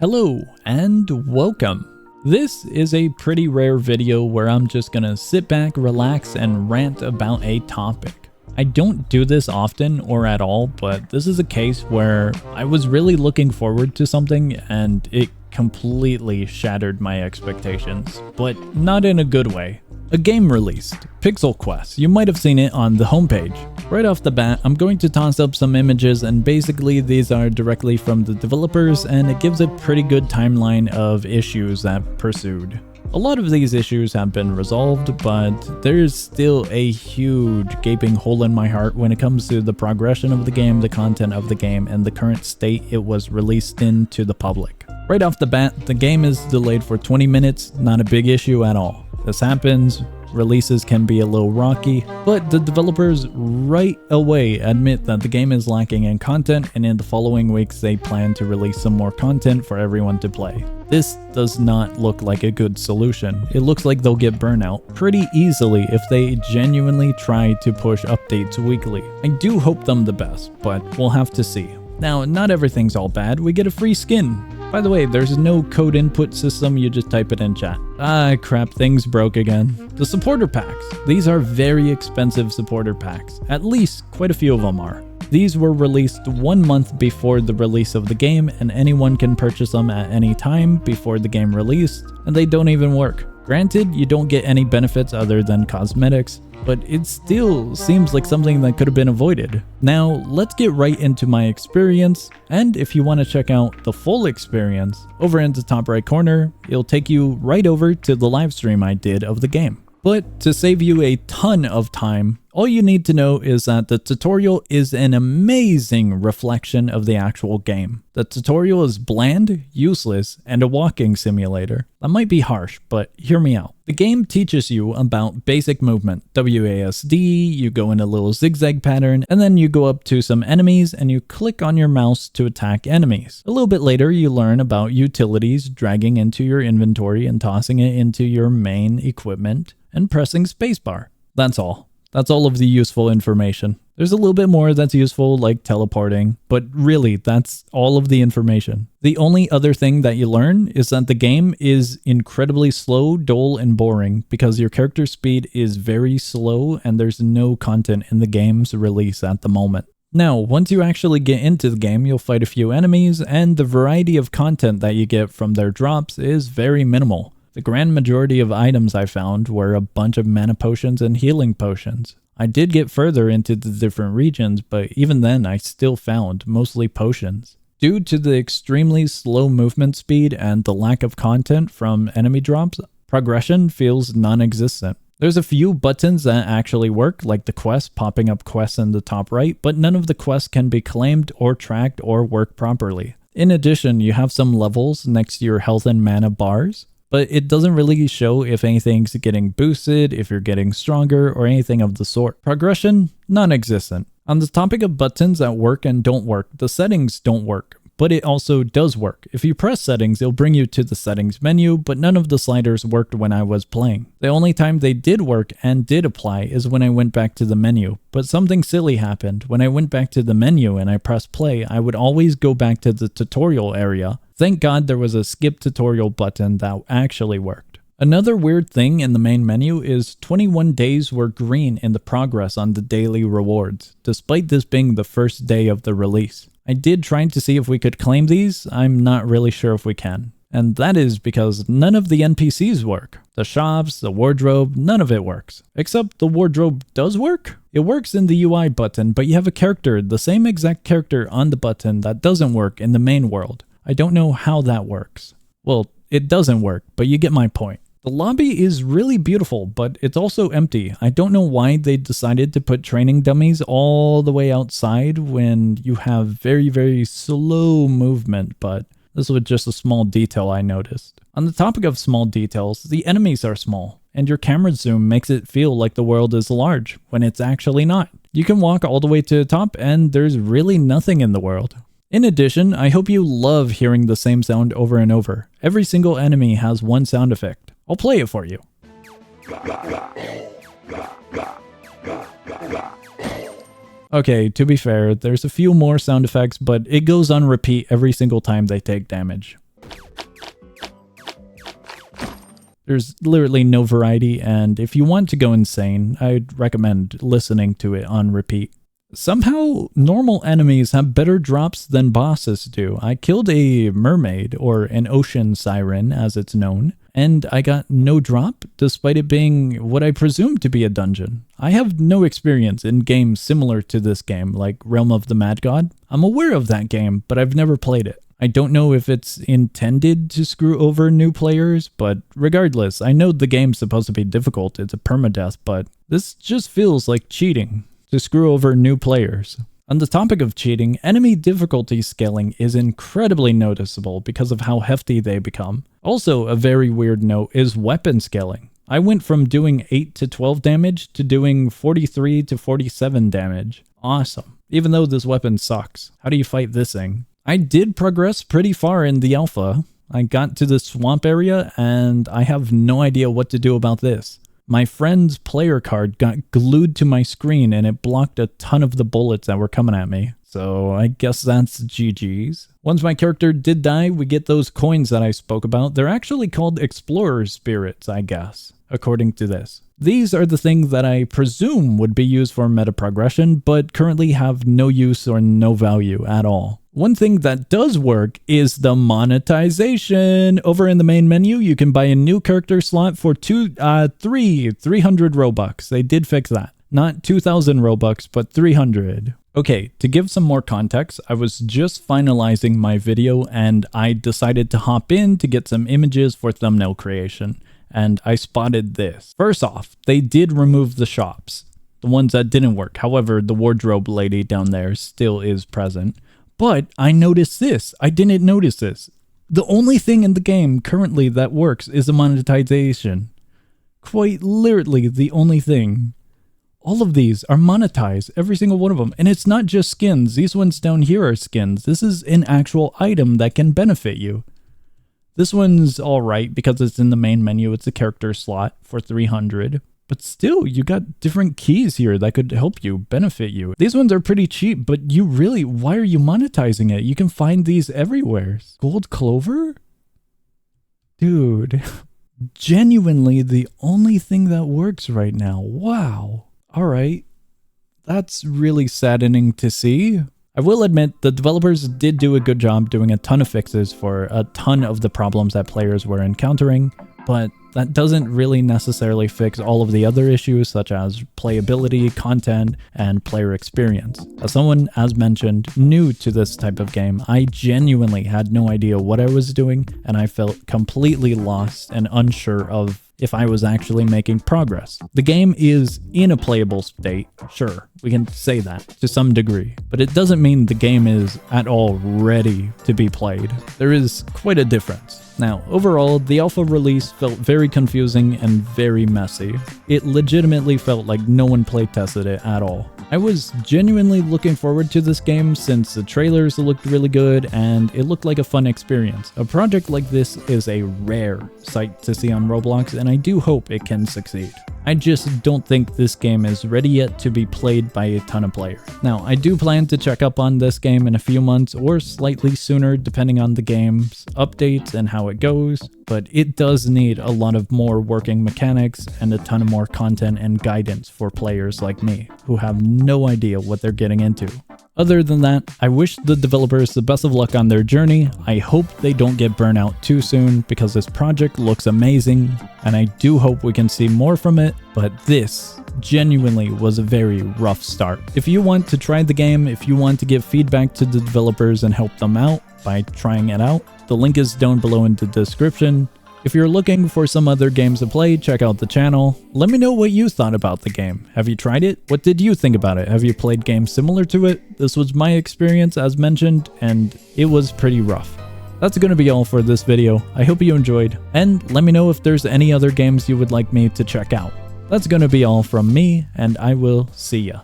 Hello and welcome. This is a pretty rare video where I'm just gonna sit back, relax, and rant about a topic. I don't do this often or at all, but this is a case where I was really looking forward to something and it completely shattered my expectations, but not in a good way. A game released, Pixel Quest. You might have seen it on the homepage. Right off the bat, I'm going to toss up some images, and basically these are directly from the developers, and it gives a pretty good timeline of issues that pursued. A lot of these issues have been resolved, but there's still a huge gaping hole in my heart when it comes to the progression of the game, the content of the game, and the current state it was released in to the public. Right off the bat, the game is delayed for 20 minutes, not a big issue at all. This happens, releases can be a little rocky, but the developers right away admit that the game is lacking in content, and in the following weeks they plan to release some more content for everyone to play. This does not look like a good solution. It looks like they'll get burnout pretty easily if they genuinely try to push updates weekly. I do hope them the best, but we'll have to see. Now, not everything's all bad. We get a free skin. By the way, there's no code input system, you just type it in chat. Ah crap, things broke again. The supporter packs. These are very expensive supporter packs. At least quite a few of them are. These were released 1 month before the release of the game, and anyone can purchase them at any time before the game released, and they don't even work. Granted, you don't get any benefits other than cosmetics, but it still seems like something that could have been avoided. Now, let's get right into my experience, and if you want to check out the full experience, over in the top right corner, it'll take you right over to the live stream I did of the game. But to save you a ton of time, all you need to know is that the tutorial is an amazing reflection of the actual game. The tutorial is bland, useless, and a walking simulator. That might be harsh, but hear me out. The game teaches you about basic movement, WASD, you go in a little zigzag pattern, and then you go up to some enemies and you click on your mouse to attack enemies. A little bit later, you learn about utilities, dragging into your inventory and tossing it into your main equipment, and pressing spacebar. That's all. That's all of the useful information. There's a little bit more that's useful, like teleporting, but really, that's all of the information. The only other thing that you learn is that the game is incredibly slow, dull, and boring because your character speed is very slow and there's no content in the game's release at the moment. Now, once you actually get into the game, you'll fight a few enemies, and the variety of content that you get from their drops is very minimal. The grand majority of items I found were a bunch of mana potions and healing potions. I did get further into the different regions, but even then I still found mostly potions. Due to the extremely slow movement speed and the lack of content from enemy drops, progression feels non-existent. There's a few buttons that actually work, like the quest popping up quests in the top right, but none of the quests can be claimed or tracked or work properly. In addition, you have some levels next to your health and mana bars, but it doesn't really show if anything's getting boosted, if you're getting stronger, or anything of the sort. Progression, non-existent. On the topic of buttons that work and don't work, the settings don't work, but it also does work. If you press settings, it'll bring you to the settings menu, but none of the sliders worked when I was playing. The only time they did work and did apply is when I went back to the menu, but something silly happened. When I went back to the menu and I pressed play, I would always go back to the tutorial area. Thank God there was a skip tutorial button that actually worked. Another weird thing in the main menu is 21 days were green in the progress on the daily rewards, despite this being the first day of the release. I did try to see if we could claim these. I'm not really sure if we can. And that is because none of the NPCs work. The shops, the wardrobe, none of it works. Except the wardrobe does work. It works in the UI button, but you have a character, the same exact character on the button that doesn't work in the main world. I don't know how that works. Well, it doesn't work, but you get my point. The lobby is really beautiful, but it's also empty. I don't know why they decided to put training dummies all the way outside when you have very, very slow movement, but this was just a small detail I noticed. On the topic of small details, the enemies are small, and your camera zoom makes it feel like the world is large, when it's actually not. You can walk all the way to the top, and there's really nothing in the world. In addition, I hope you love hearing the same sound over and over. Every single enemy has one sound effect. I'll play it for you. Okay, to be fair, there's a few more sound effects, but it goes on repeat every single time they take damage. There's literally no variety, and if you want to go insane, I'd recommend listening to it on repeat. Somehow, normal enemies have better drops than bosses do. I killed a mermaid, or an ocean siren as it's known, and I got no drop, despite it being what I presume to be a dungeon. I have no experience in games similar to this game, like Realm of the Mad God. I'm aware of that game, but I've never played it. I don't know if it's intended to screw over new players, but regardless, I know the game's supposed to be difficult, it's a permadeath, but this just feels like cheating to screw over new players. On the topic of cheating, enemy difficulty scaling is incredibly noticeable because of how hefty they become. Also, a very weird note is weapon scaling. I went from doing 8 to 12 damage to doing 43 to 47 damage. Awesome. Even though this weapon sucks. How do you fight this thing? I did progress pretty far in the alpha. I got to the swamp area and I have no idea what to do about this. My friend's player card got glued to my screen and it blocked a ton of the bullets that were coming at me. So I guess that's GG's. Once my character did die, we get those coins that I spoke about. They're actually called Explorer Spirits, I guess, according to this. These are the things that I presume would be used for meta progression, but currently have no use or no value at all. One thing that does work is the monetization. Over in the main menu, you can buy a new character slot for 300 Robux. They did fix that. Not 2,000 Robux, but 300. Okay, to give some more context, I was just finalizing my video and I decided to hop in to get some images for thumbnail creation. And I spotted this. First off, they did remove the shops, the ones that didn't work. However, the wardrobe lady down there still is present. But I noticed this. I didn't notice this. The only thing in the game currently that works is the monetization. Quite literally the only thing. All of these are monetized, every single one of them. And it's not just skins. These ones down here are skins. This is an actual item that can benefit you. This one's alright because it's in the main menu. It's a character slot for 300. But still, you got different keys here that could help you, benefit you. These ones are pretty cheap, but you really, why are you monetizing it? You can find these everywhere. Gold clover? Dude, genuinely the only thing that works right now. Wow. Alright. That's really saddening to see. I will admit, the developers did do a good job doing a ton of fixes for a ton of the problems that players were encountering, but that doesn't really necessarily fix all of the other issues such as playability, content, and player experience. As someone, as mentioned, new to this type of game, I genuinely had no idea what I was doing, and I felt completely lost and unsure of if I was actually making progress. The game is in a playable state, sure, we can say that to some degree, but it doesn't mean the game is at all ready to be played. There is quite a difference. Now, overall, the alpha release felt very confusing and very messy. It legitimately felt like no one playtested it at all. I was genuinely looking forward to this game since the trailers looked really good and it looked like a fun experience. A project like this is a rare sight to see on Roblox, and I do hope it can succeed. I just don't think this game is ready yet to be played by a ton of players. Now, I do plan to check up on this game in a few months or slightly sooner depending on the game's updates and how it goes, but it does need a lot of more working mechanics and a ton of more content and guidance for players like me who have no idea what they're getting into. Other than that, I wish the developers the best of luck on their journey. I hope they don't get burnt out too soon because this project looks amazing and I do hope we can see more from it, but this genuinely was a very rough start. If you want to try the game, if you want to give feedback to the developers and help them out by trying it out, the link is down below in the description. If you're looking for some other games to play, check out the channel. Let me know what you thought about the game. Have you tried it? What did you think about it? Have you played games similar to it? This was my experience as mentioned, and it was pretty rough. That's going to be all for this video. I hope you enjoyed, and let me know if there's any other games you would like me to check out. That's going to be all from me, and I will see ya.